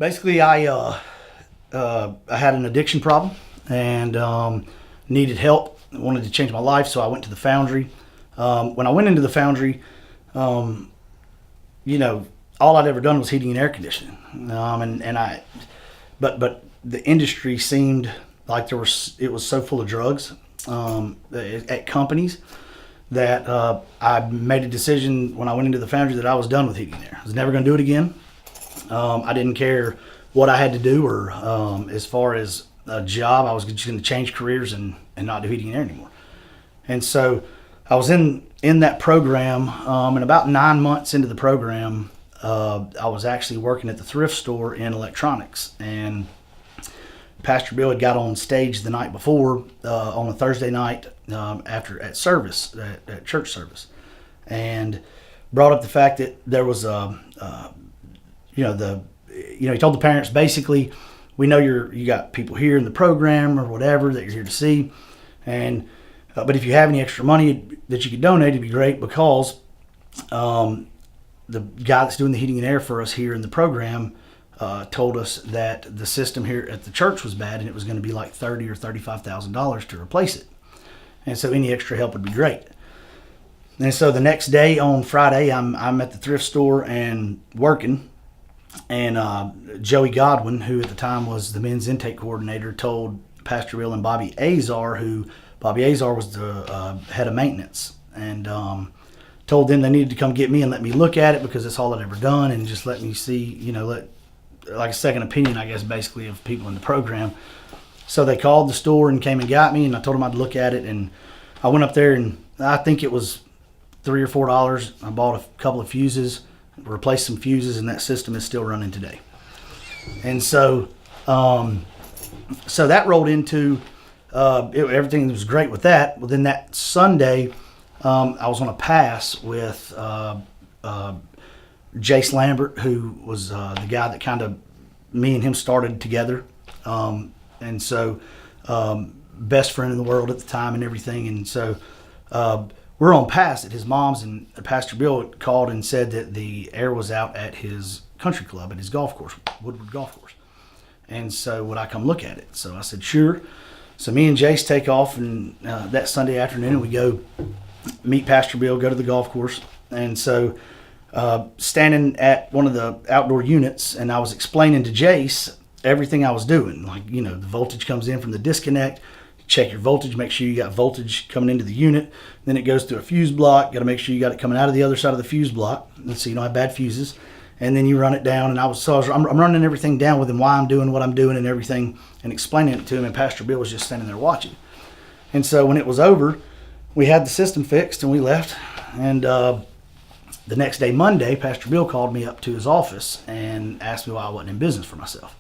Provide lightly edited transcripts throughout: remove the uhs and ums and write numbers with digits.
Basically, I had an addiction problem and needed help. I wanted to change my life, so I went to the foundry. When I went into the foundry, all I'd ever done was heating and air conditioning, but the industry seemed like it was so full of drugs at companies that I made a decision when I went into the foundry that I was done with heating and air. I was never going to do it again. I didn't care what I had to do or as far as a job. I was just going to change careers and not do heating and air anymore. And so I was in that program, and about 9 months into the program, I was actually working at the thrift store in electronics. And Pastor Bill had got on stage the night before on a Thursday night at church service, and brought up the fact that there was he told the parents basically, we know you got people here in the program or whatever that you're here to see, and but if you have any extra money that you could donate, it'd be great, because the guy that's doing the heating and air for us here in the program told us that the system here at the church was bad and it was going to be like $30,000 or $35,000 to replace it. And so any extra help would be great. And so the next day on Friday, I'm at the thrift store and working. And Joey Godwin, who at the time was the men's intake coordinator, told Pastor Bill and Bobby Azar, Bobby Azar was the head of maintenance, and told them they needed to come get me and let me look at it because it's all I'd ever done, and just let me see, like a second opinion, I guess, basically, of people in the program. So they called the store and came and got me, and I told them I'd look at it, and I went up there, and I think it was $3 or $4. I bought a couple of fuses, replaced some fuses, and that system is still running today. And so that rolled into everything was great with that. Well, then that Sunday, I was on a pass with Jace Lambert, who was the guy that kind of me and him started together. And so best friend in the world at the time and everything. And so we're on pass at his mom's, and Pastor Bill called and said that the air was out at his country club, at his golf course, Woodward Golf Course. And so would I come look at it? So I said, sure. So me and Jace take off, and that Sunday afternoon, we go meet Pastor Bill, go to the golf course. And so standing at one of the outdoor units, and I was explaining to Jace everything I was doing. Like, the voltage comes in from the disconnect. Check your voltage, make sure you got voltage coming into the unit. Then it goes through a fuse block. Got to make sure you got it coming out of the other side of the fuse block, so you don't have bad fuses. And then you run it down. And I'm running everything down with him, why I'm doing what I'm doing and everything, and explaining it to him. And Pastor Bill was just standing there watching. And so when it was over, we had the system fixed and we left. And the next day, Monday, Pastor Bill called me up to his office and asked me why I wasn't in business for myself.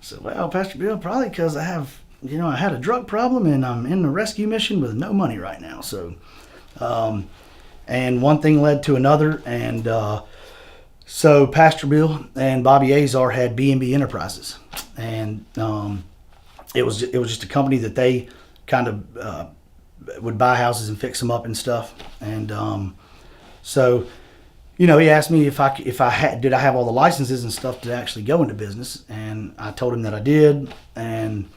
I said, well, Pastor Bill, probably because I had a drug problem and I'm in a rescue mission with no money right now. So, and one thing led to another. And so Pastor Bill and Bobby Azar had B&B Enterprises. And it was just a company that they kind of would buy houses and fix them up and stuff. And so, he asked me if did I have all the licenses and stuff to actually go into business, and I told him that I did. And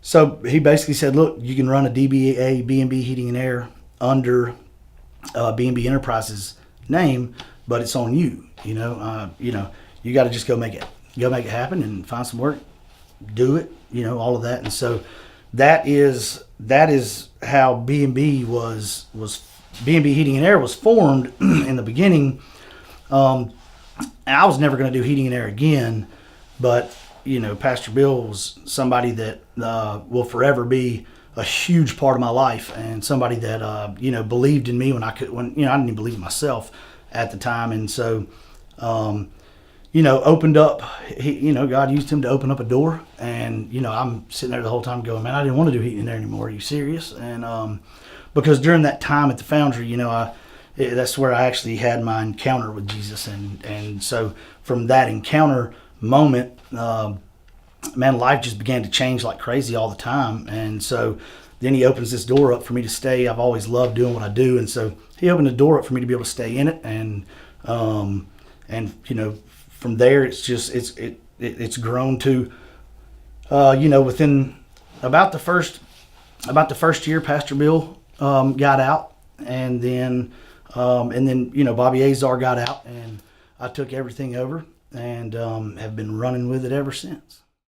so he basically said, look, you can run a DBA B&B Heating and Air under B&B Enterprises name, but it's on you. You got to just go make it happen and find some work, do it, all of that. And so that is how B&B was B&B Heating and Air was formed in the beginning. I was never going to do heating and air again, but Pastor Bill was somebody that will forever be a huge part of my life, and somebody that believed in me when I didn't even believe in myself at the time. And so opened up, God used him to open up a door. And I'm sitting there the whole time going, man, I didn't want to do heating and air anymore. Are you serious? And because during that time at the foundry, that's where I actually had my encounter with Jesus. And so from that encounter moment, man, life just began to change like crazy all the time. And so then he opens this door up for me to stay. I've always loved doing what I do. And so he opened the door up for me to be able to stay in it and from there, it's grown to, within about the first year, Pastor Bill got out, and then Bobby Azar got out, and I took everything over and have been running with it ever since.